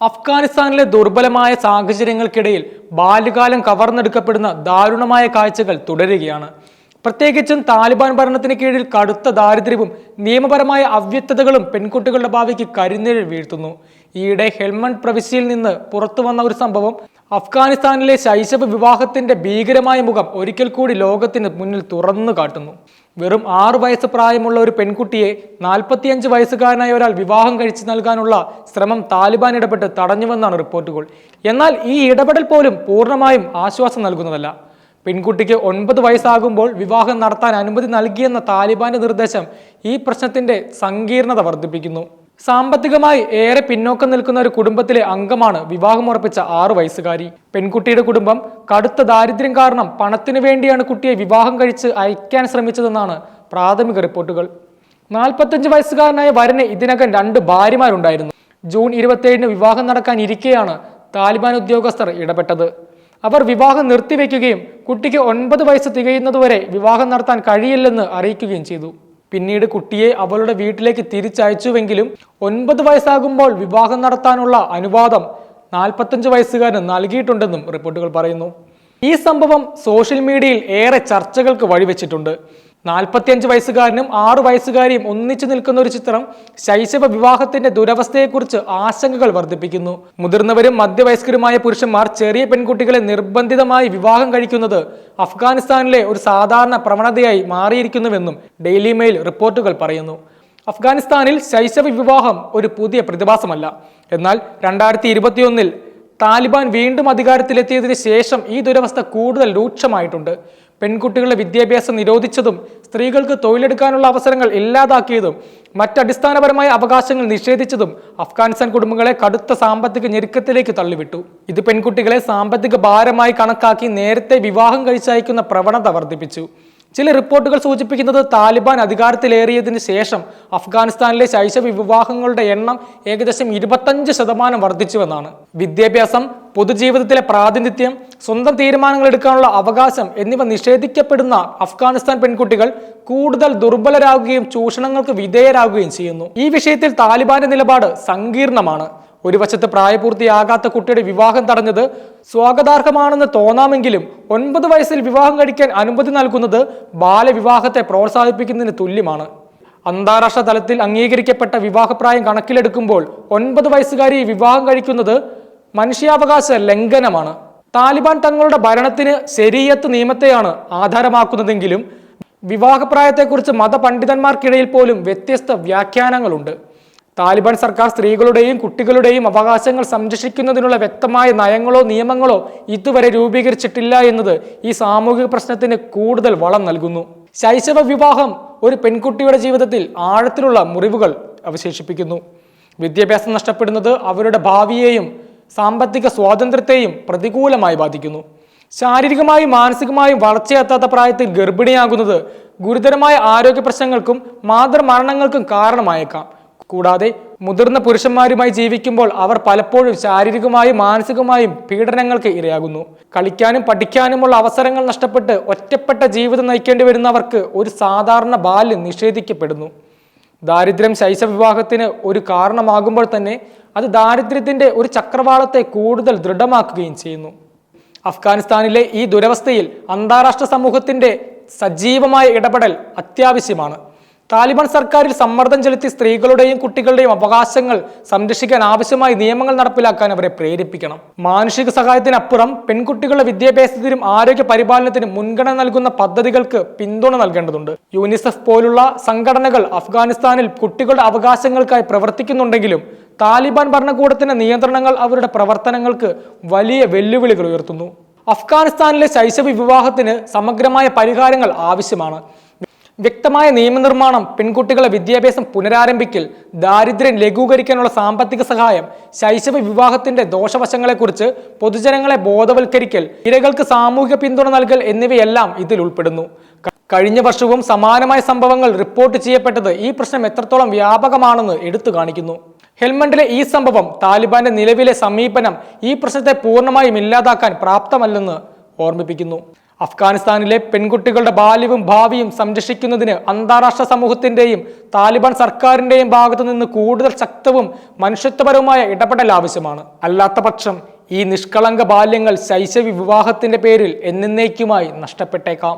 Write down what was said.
അഫ്ഗാനിസ്ഥാനിലെ ദുർബലമായ സാഹചര്യങ്ങൾക്കിടയിൽ ബാല്യകാലം കവർന്നെടുക്കപ്പെടുന്ന ദാരുണമായ കാഴ്ചകൾ തുടരുകയാണ്. പ്രത്യേകിച്ചും താലിബാൻ ഭരണത്തിന് കീഴിൽ കടുത്ത ദാരിദ്ര്യവും നിയമപരമായ അവ്യക്തതകളും പെൺകുട്ടികളുടെ ഭാവിക്ക് കരിനിഴൽ വീഴ്ത്തുന്നു. ഈയിടെ ഹെൽമണ്ട് പ്രവിശ്യയിൽ നിന്ന് പുറത്തു വന്ന ഒരു സംഭവം അഫ്ഗാനിസ്ഥാനിലെ ശൈശവ വിവാഹത്തിന്റെ ഭീകരമായ മുഖം ഒരിക്കൽ കൂടി ലോകത്തിന് മുന്നിൽ തുറന്നു കാട്ടുന്നു. വെറും 6 വയസ്സ് പ്രായമുള്ള ഒരു പെൺകുട്ടിയെ 45 വയസ്സുകാരനായ ഒരാൾ വിവാഹം കഴിച്ചു നൽകാനുള്ള ശ്രമം താലിബാൻ ഇടപെട്ട് തടഞ്ഞുവെന്നാണ് റിപ്പോർട്ടുകൾ. എന്നാൽ ഈ ഇടപെടൽ പോലും പൂർണ്ണമായും ആശ്വാസം നൽകുന്നതല്ല. പെൺകുട്ടിക്ക് 9 വയസ്സാകുമ്പോൾ വിവാഹം നടത്താൻ അനുമതി നൽകിയെന്ന താലിബാന്റെ നിർദ്ദേശം ഈ പ്രശ്നത്തിന്റെ സങ്കീർണത വർദ്ധിപ്പിക്കുന്നു. സാമ്പത്തികമായി ഏറെ പിന്നോക്കം നിൽക്കുന്ന ഒരു കുടുംബത്തിലെ അംഗമാണ് വിവാഹമുറപ്പിച്ച 6 വയസ്സുകാരി. പെൺകുട്ടിയുടെ കുടുംബം കടുത്ത ദാരിദ്ര്യം കാരണം പണത്തിനു വേണ്ടിയാണ് കുട്ടിയെ വിവാഹം കഴിച്ച് അയക്കാൻ ശ്രമിച്ചതെന്നാണ് പ്രാഥമിക റിപ്പോർട്ടുകൾ. 45 വയസ്സുകാരനായ വരന് ഇതിനകം 2 ഭാര്യമാരുണ്ടായിരുന്നു. ജൂൺ 27 വിവാഹം നടക്കാൻ ഇരിക്കെയാണ് താലിബാൻ ഉദ്യോഗസ്ഥർ ഇടപെട്ടത്. അവർ വിവാഹം നിർത്തിവെക്കുകയും കുട്ടിക്ക് 9 വയസ്സ് തികയുന്നതുവരെ വിവാഹം നടത്താൻ കഴിയില്ലെന്ന് അറിയിക്കുകയും ചെയ്തു. പിന്നീട് കുട്ടിയെ അവളുടെ വീട്ടിലേക്ക് തിരിച്ചയച്ചുവെങ്കിലും 9 വയസ്സാകുമ്പോൾ വിവാഹം നടത്താനുള്ള അനുവാദം 45 വയസ്സുകാരന് നൽകിയിട്ടുണ്ടെന്നും റിപ്പോർട്ടുകൾ പറയുന്നു. ഈ സംഭവം സോഷ്യൽ മീഡിയയിൽ ഏറെ ചർച്ചകൾക്ക് വഴിവെച്ചിട്ടുണ്ട്. 45 വയസ്സുകാരനും 6 വയസ്സുകാരിയും ഒന്നിച്ചു നിൽക്കുന്ന ഒരു ചിത്രം ശൈശവ വിവാഹത്തിന്റെ ദുരവസ്ഥയെക്കുറിച്ച് ആശങ്കകൾ വർദ്ധിപ്പിക്കുന്നു. മുതിർന്നവരും മധ്യവയസ്കരുമായ പുരുഷന്മാർ ചെറിയ പെൺകുട്ടികളെ നിർബന്ധിതമായി വിവാഹം കഴിക്കുന്നത് അഫ്ഗാനിസ്ഥാനിലെ ഒരു സാധാരണ പ്രവണതയായി മാറിയിരിക്കുന്നുവെന്നും ഡെയിലി മെയിൽ റിപ്പോർട്ടുകൾ പറയുന്നു. അഫ്ഗാനിസ്ഥാനിൽ ശൈശവ വിവാഹം ഒരു പുതിയ പ്രതിഭാസമല്ല. എന്നാൽ 2021 താലിബാൻ വീണ്ടും അധികാരത്തിലെത്തിയതിനു ശേഷം ഈ ദുരവസ്ഥ കൂടുതൽ രൂക്ഷമായിട്ടുണ്ട്. പെൺകുട്ടികളുടെ വിദ്യാഭ്യാസം നിരോധിച്ചതും സ്ത്രീകൾക്ക് തൊഴിലെടുക്കാനുള്ള അവസരങ്ങൾ ഇല്ലാതാക്കിയതും മറ്റടിസ്ഥാനപരമായ അവകാശങ്ങൾ നിഷേധിച്ചതും അഫ്ഗാനിസ്ഥാൻ കുടുംബങ്ങളെ കടുത്ത സാമ്പത്തിക ഞെരുക്കത്തിലേക്ക് തള്ളിവിട്ടു. ഇത് പെൺകുട്ടികളെ സാമ്പത്തിക ഭാരമായി കണക്കാക്കി നേരത്തെ വിവാഹം കഴിച്ചയക്കുന്ന പ്രവണത വർദ്ധിപ്പിച്ചു. ചില റിപ്പോർട്ടുകൾ സൂചിപ്പിക്കുന്നത് താലിബാൻ അധികാരത്തിലേറിയതിനു ശേഷം അഫ്ഗാനിസ്ഥാനിലെ ശൈശവ വിവാഹങ്ങളുടെ എണ്ണം ഏകദേശം 25% വർദ്ധിച്ചുവെന്നാണ്. വിദ്യാഭ്യാസം, പൊതുജീവിതത്തിലെ പ്രാതിനിധ്യം, സ്വന്തം തീരുമാനങ്ങൾ എടുക്കാനുള്ള അവകാശം എന്നിവ നിഷേധിക്കപ്പെടുന്ന അഫ്ഗാനിസ്ഥാൻ പെൺകുട്ടികൾ കൂടുതൽ ദുർബലരാകുകയും ചൂഷണങ്ങൾക്ക് വിധേയരാകുകയും ചെയ്യുന്നു. ഈ വിഷയത്തിൽ താലിബാന്റെ നിലപാട് സങ്കീർണമാണ്. ഒരു വശത്ത് പ്രായപൂർത്തിയാകാത്ത കുട്ടിയുടെ വിവാഹം തടഞ്ഞത് സ്വാഗതാർഹമാണെന്ന് തോന്നാമെങ്കിലും 9 വയസ്സിൽ വിവാഹം കഴിക്കാൻ അനുമതി നൽകുന്നത് ബാലവിവാഹത്തെ പ്രോത്സാഹിപ്പിക്കുന്നതിന് തുല്യമാണ്. അന്താരാഷ്ട്ര തലത്തിൽ അംഗീകരിക്കപ്പെട്ട വിവാഹപ്രായം കണക്കിലെടുക്കുമ്പോൾ 9 വയസ്സുകാരി വിവാഹം കഴിക്കുന്നത് മനുഷ്യാവകാശ ലംഘനമാണ്. താലിബാൻ തങ്ങളുടെ ഭരണത്തിന് ശരീഅത്ത് നിയമത്തെയാണ് ആധാരമാക്കുന്നതെങ്കിലും വിവാഹപ്രായത്തെക്കുറിച്ച് മതപണ്ഡിതന്മാർക്കിടയിൽ പോലും വ്യത്യസ്ത വ്യാഖ്യാനങ്ങളുണ്ട്. താലിബാൻ സർക്കാർ സ്ത്രീകളുടെയും കുട്ടികളുടെയും അവകാശങ്ങൾ സംരക്ഷിക്കുന്നതിനുള്ള വ്യക്തമായ നയങ്ങളോ നിയമങ്ങളോ ഇതുവരെ രൂപീകരിച്ചിട്ടില്ല എന്നത് ഈ സാമൂഹിക പ്രശ്നത്തിന് കൂടുതൽ വളം നൽകുന്നു. ശൈശവ വിവാഹം ഒരു പെൺകുട്ടിയുടെ ജീവിതത്തിൽ ആഴത്തിലുള്ള മുറിവുകൾ അവശേഷിപ്പിക്കുന്നു. വിദ്യാഭ്യാസം നഷ്ടപ്പെടുന്നത് അവരുടെ ഭാവിയെയും സാമ്പത്തിക സ്വാതന്ത്ര്യത്തെയും പ്രതികൂലമായി ബാധിക്കുന്നു. ശാരീരികമായും മാനസികമായും വളർച്ചയെത്താത്ത പ്രായത്തിൽ ഗർഭിണിയാകുന്നത് ഗുരുതരമായ ആരോഗ്യ പ്രശ്നങ്ങൾക്കും മാതൃമരണങ്ങൾക്കും കാരണമായേക്കാം. കൂടാതെ മുതിർന്ന പുരുഷന്മാരുമായി ജീവിക്കുമ്പോൾ അവർ പലപ്പോഴും ശാരീരികമായും മാനസികമായും പീഡനങ്ങൾക്ക് ഇരയാകുന്നു. കളിക്കാനും പഠിക്കാനുമുള്ള അവസരങ്ങൾ നഷ്ടപ്പെട്ട് ഒറ്റപ്പെട്ട ജീവിതം നയിക്കേണ്ടി വരുന്നവർക്ക് ഒരു സാധാരണ ബാല്യം നിഷേധിക്കപ്പെടുന്നു. ദാരിദ്ര്യം ശൈശവ വിവാഹത്തിന് ഒരു കാരണമാകുമ്പോൾ തന്നെ അത് ദാരിദ്ര്യത്തിന്റെ ഒരു ചക്രവാളത്തെ കൂടുതൽ ദൃഢമാക്കുകയും ചെയ്യുന്നു. അഫ്ഗാനിസ്ഥാനിലെ ഈ ദുരവസ്ഥയിൽ അന്താരാഷ്ട്ര സമൂഹത്തിന്റെ സജീവമായ ഇടപെടൽ അത്യാവശ്യമാണ്. താലിബാൻ സർക്കാരിൽ സമ്മർദ്ദം ചെലുത്തി സ്ത്രീകളുടെയും കുട്ടികളുടെയും അവകാശങ്ങൾ സംരക്ഷിക്കാൻ ആവശ്യമായ നിയമങ്ങൾ നടപ്പിലാക്കാൻ അവരെ പ്രേരിപ്പിക്കണം. മാനുഷിക സഹായത്തിനപ്പുറം പെൺകുട്ടികളുടെ വിദ്യാഭ്യാസത്തിനും ആരോഗ്യ പരിപാലനത്തിനും മുൻഗണന നൽകുന്ന പദ്ധതികൾക്ക് പിന്തുണ നൽകേണ്ടതുണ്ട്. യൂണിസെഫ് പോലുള്ള സംഘടനകൾ അഫ്ഗാനിസ്ഥാനിൽ കുട്ടികളുടെ അവകാശങ്ങൾക്കായി പ്രവർത്തിക്കുന്നുണ്ടെങ്കിലും താലിബാൻ ഭരണകൂടത്തിന്റെ നിയന്ത്രണങ്ങൾ അവരുടെ പ്രവർത്തനങ്ങൾക്ക് വലിയ വെല്ലുവിളികൾ ഉയർത്തുന്നു. അഫ്ഗാനിസ്ഥാനിലെ ശൈശവ വിവാഹത്തിന് സമഗ്രമായ പരിഹാരങ്ങൾ ആവശ്യമാണ്. വ്യക്തമായ നിയമനിർമ്മാണം, പെൺകുട്ടികളെ വിദ്യാഭ്യാസം പുനരാരംഭിക്കൽ, ദാരിദ്ര്യം ലഘൂകരിക്കാനുള്ള സാമ്പത്തിക സഹായം, ശൈശവ വിവാഹത്തിന്റെ ദോഷവശങ്ങളെക്കുറിച്ച് പൊതുജനങ്ങളെ ബോധവൽക്കരിക്കൽ, ഇരകൾക്ക് സാമൂഹിക പിന്തുണ നൽകൽ എന്നിവയെല്ലാം ഇതിൽ ഉൾപ്പെടുന്നു. കഴിഞ്ഞ വർഷവും സമാനമായ സംഭവങ്ങൾ റിപ്പോർട്ട് ചെയ്യപ്പെട്ടത് ഈ പ്രശ്നം എത്രത്തോളം വ്യാപകമാണെന്ന് എടുത്തു കാണിക്കുന്നു. ഹെൽമണ്ടിലെ ഈ സംഭവം താലിബാന്റെ നിലവിലെ സമീപനം ഈ പ്രശ്നത്തെ പൂർണ്ണമായും ഇല്ലാതാക്കാൻ പ്രാപ്തമല്ലെന്ന് ഓർമ്മിപ്പിക്കുന്നു. അഫ്ഗാനിസ്ഥാനിലെ പെൺകുട്ടികളുടെ ബാല്യവും ഭാവിയും സംരക്ഷിക്കുന്നതിന് അന്താരാഷ്ട്ര സമൂഹത്തിന്റെയും താലിബാൻ സർക്കാരിന്റെയും ഭാഗത്തു നിന്ന് കൂടുതൽ ശക്തവും മനുഷ്യത്വപരവുമായ ഇടപെടൽ ആവശ്യമാണ്. അല്ലാത്ത പക്ഷം ഈ നിഷ്കളങ്ക ബാല്യങ്ങൾ ശൈശവ വിവാഹത്തിന്റെ പേരിൽ എന്നേക്കുമായി നഷ്ടപ്പെട്ടേക്കാം.